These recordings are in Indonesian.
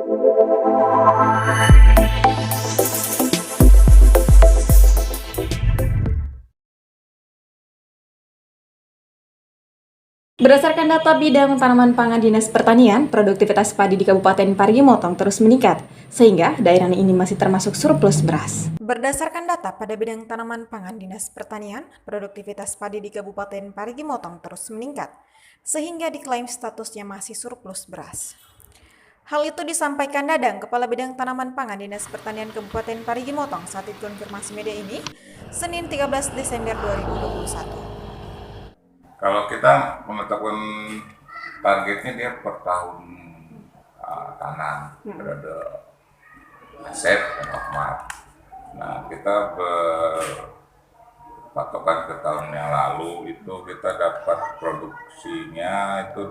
Berdasarkan data Bidang Tanaman Pangan Dinas Pertanian, produktivitas padi di Kabupaten Parigi Motong terus meningkat, sehingga daerah ini masih termasuk surplus beras. Berdasarkan data pada Bidang Tanaman Pangan Dinas Pertanian, produktivitas padi di Kabupaten Parigi Motong terus meningkat, sehingga diklaim statusnya masih surplus beras. Hal itu disampaikan Dadang, Kepala Bidang Tanaman Pangan Dinas Pertanian Kabupaten Parigi Motong saat dikonfirmasi media ini, Senin 13 Desember 2021. Kalau kita menetapkan targetnya dia per tahun tanam periode aset dan okmat. Nah, kita berpatokan ke tahun yang lalu itu kita dapat produksinya itu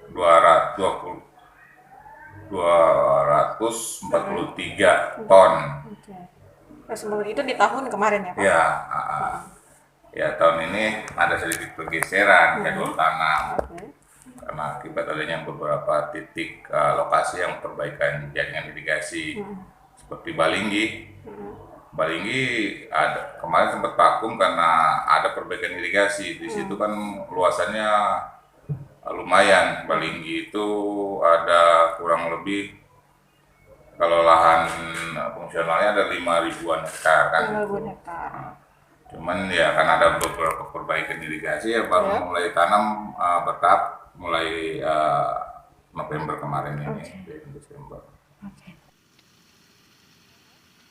243 ton. Sebelum itu di tahun kemarin ya Pak? Ya, tahun ini ada sedikit pergeseran jadwal tanam karena akibat adanya beberapa titik lokasi yang perbaikan jaringan irigasi seperti Balinggi. Balinggi ada kemarin sempat vakum karena ada perbaikan irigasi. Di situ kan luasannya lumayan. Balinggi itu ada kurang lebih kalau lahan fungsionalnya ada 5.000-an hektar kan. 5.000 hektar. Cuman ya kan ada beberapa perbaikan irigasi ya baru mulai tanam bertahap mulai November kemarin ini, Desember.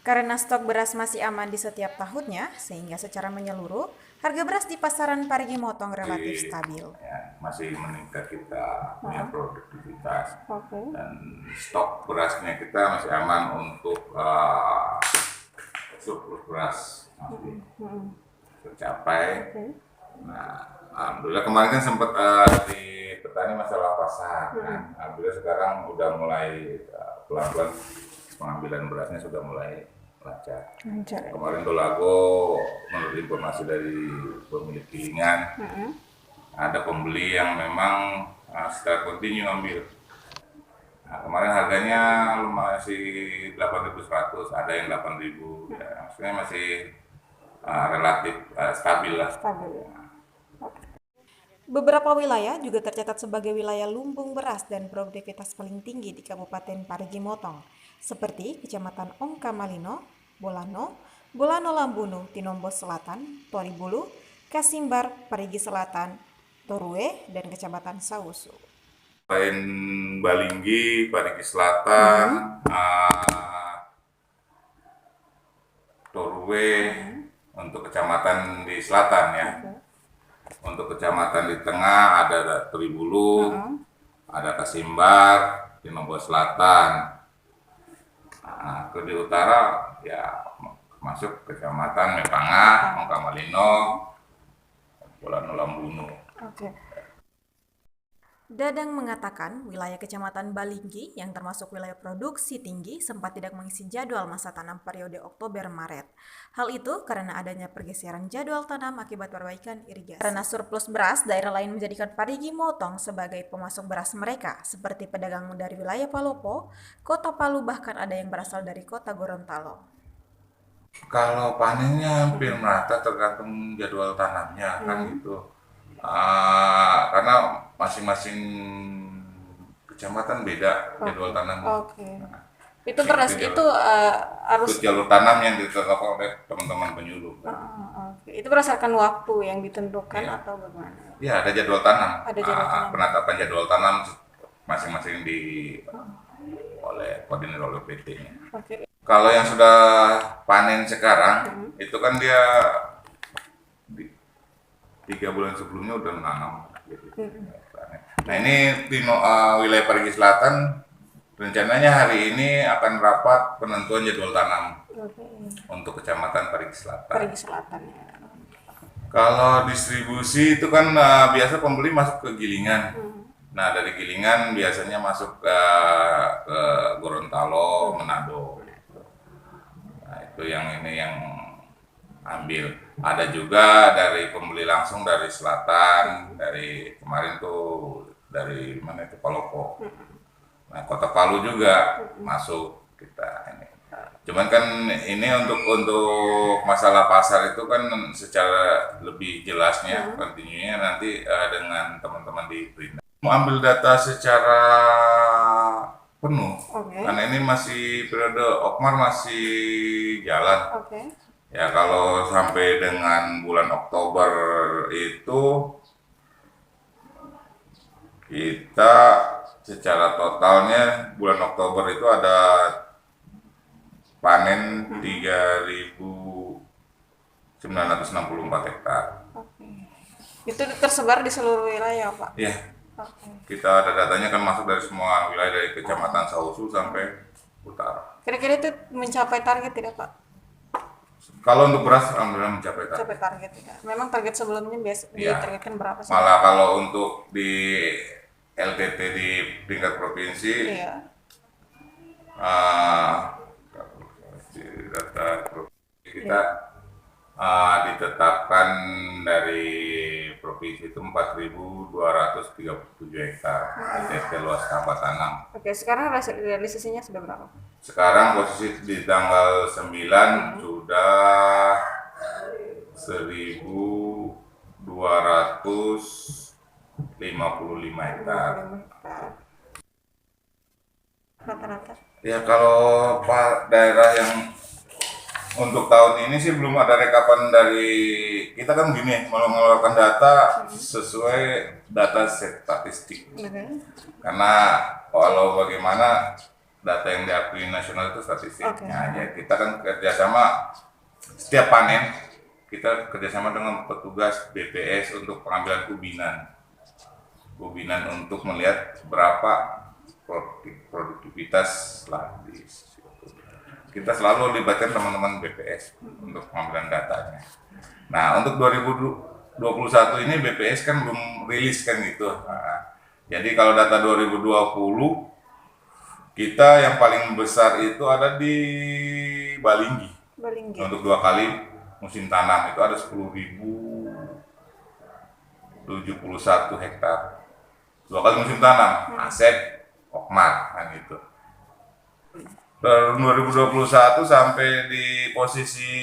Karena stok beras masih aman di setiap tahunnya, sehingga secara menyeluruh harga beras di pasaran Parigi Motong relatif stabil. Ya, masih meningkat kita punya produktivitas dan stok berasnya kita masih aman untuk surplus beras masih tercapai. Nah, alhamdulillah kemarin kan sempat di petani masalah pasar. Nah, alhamdulillah sekarang udah mulai pelan-pelan pengambilan berasnya sudah mulai lancar. Kemarin Dolago menurut informasi dari pemilik gilingan ada pembeli yang memang secara kontinu ambil. Nah, kemarin harganya masih 8.100, ada yang 8.000, ya, maksudnya masih relatif stabil lah. Beberapa wilayah juga tercatat sebagai wilayah lumbung beras dan produktivitas paling tinggi di Kabupaten Parigi Motong, seperti Kecamatan Ongkamalino, Bolano, Bolano Lambunu, Tinombo Selatan, Toribulu, Kasimbar, Parigi Selatan, Torue, dan Kecamatan Sausu. Selain Balinggi, Parigi Selatan, Torue, untuk kecamatan di selatan ya. Untuk kecamatan di tengah ada Toribulu, ada Kasimbar, Tinombo Selatan. Nah, ke di utara ya masuk kecamatan Mepanga, Ongkamalino, Bolano Lambunu. Dadang mengatakan wilayah Kecamatan Balinggi yang termasuk wilayah produksi tinggi sempat tidak mengisi jadwal masa tanam periode Oktober-Maret. Hal itu karena adanya pergeseran jadwal tanam akibat perbaikan irigasi. Karena surplus beras, daerah lain menjadikan Parigi Motong sebagai pemasok beras mereka, seperti pedagang dari wilayah Palopo, Kota Palu, bahkan ada yang berasal dari Kota Gorontalo. Kalau panennya hampir merata tergantung jadwal tanamnya kan gitu. Karena masing-masing kecamatan beda jadwal tanam. Nah, itu beras itu harus jalur tanam yang ditetapkan oleh teman-teman penyuluh. Itu berdasarkan waktu yang ditentukan atau bagaimana? Ya, ada jadwal tanam. Ada jadwal tanam. Penetapan jadwal tanam masing-masing oleh koordinir oleh PT-nya. Kalau yang sudah panen sekarang itu kan dia 3 bulan sebelumnya udah menanam. Nah, ini di wilayah Parigi Selatan rencananya hari ini akan rapat penentuan jadwal tanam untuk kecamatan Parigi Selatan. Kalau distribusi itu kan biasa pembeli masuk ke Gilingan. Nah, dari Gilingan biasanya masuk ke Gorontalo, Manado. Nah, itu yang ambil. Ada juga dari pembeli langsung dari selatan, dari kemarin tuh dari mana itu Palopo. Nah, Kota Palu juga masuk kita ini. Cuman kan ini untuk masalah pasar itu kan secara lebih jelasnya continuenya nanti dengan teman-teman di Brinda. Mau ambil data secara penuh, karena ini masih periode Okmar masih jalan. Ya kalau sampai dengan bulan Oktober itu kita secara totalnya bulan Oktober itu ada panen 3.964 hektar. Itu tersebar di seluruh wilayah, Pak? Iya. Kita ada datanya kan masuk dari semua wilayah dari Kecamatan Sausu sampai utara. Kira-kira itu mencapai target tidak, Pak? Kalau untuk beras alhamdulillah mencapai target. Mencapai target tidak. Memang target sebelumnya ditargetkan berapa sih? Malah kalau untuk di LTT di tingkat provinsi, data provinsi kita ditetapkan dari provinsi itu 4.237 hektar LTT luas tanpa tanam. Oke, sekarang realisasinya sudah berapa? Sekarang posisi di tanggal 9 sudah 1.255 hektar. Rata-rata? Ya kalau daerah yang untuk tahun ini sih belum ada rekapan dari kita kan gini mengeluarkan data sesuai data statistik. Karena kalau bagaimana data yang diakui nasional itu statistiknya. Ya kita kan kerjasama setiap panen kita kerjasama dengan petugas BPS untuk pengambilan kubinan untuk melihat berapa produktivitas lah di situ. Kita selalu libatkan teman-teman BPS untuk pengambilan datanya. Nah untuk 2021 ini BPS kan belum rilis kan gitu. Nah, jadi kalau data 2020 kita yang paling besar itu ada di Balinggi. Untuk 2 kali musim tanam itu ada 10.071 hektar. 2 kali musim tanam, Asep, Okmar, kan gitu. Tahun 2021 sampai di posisi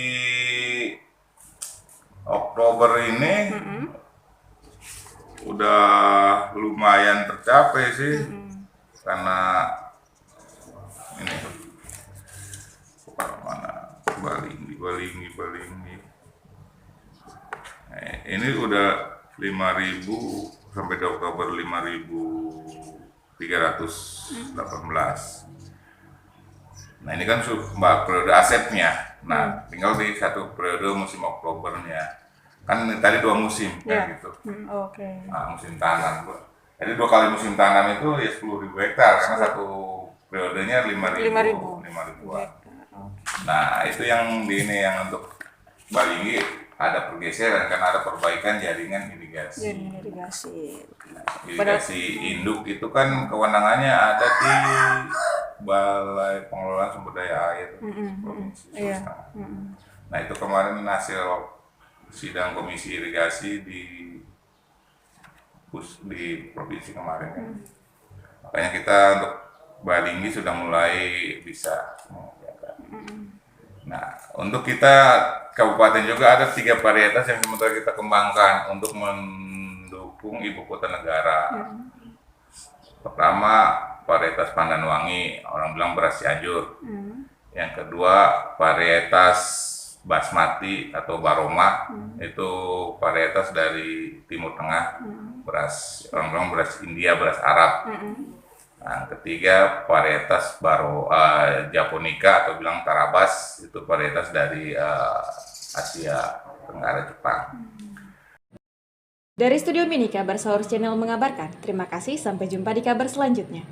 Oktober ini udah lumayan tercapai sih, karena ini mana Balinggi. Nah, ini udah 5.000 sampai di Oktober 5.318. Nah ini kan mbak periode asepnya. Nah tinggal di satu periode musim Oktobernya. Kan tadi 2 musim kan gitu. Nah, musim tanam. Jadi 2 kali musim tanam itu ya 10.000 hektar karena satu periodenya 5.000. Nah itu yang di ini yang untuk Balinggi ada pergeseran karena ada perbaikan jaringan irigasi. Irigasi induk itu kan kewenangannya ada di Balai Pengelolaan Sumber Daya Air Provinsi Sulawesi. Nah itu kemarin hasil sidang komisi irigasi di provinsi kemarin ya. Makanya kita untuk Balinggi sudah mulai bisa mengerjakan. Nah untuk kita kabupaten juga ada 3 varietas yang sementara kita kembangkan untuk mendukung ibu kota negara. Pertama varietas Pandanwangi, orang bilang beras Cianjur. Yang kedua varietas Basmati atau Baroma, itu varietas dari Timur Tengah, beras orang bilang beras India, beras Arab. Nah, ketiga varietas Japonica atau bilang Tarabas, itu varietas dari Asia Tenggara, Jepang. Dari Studio Mini, Kabar Saur Channel mengabarkan. Terima kasih, sampai jumpa di kabar selanjutnya.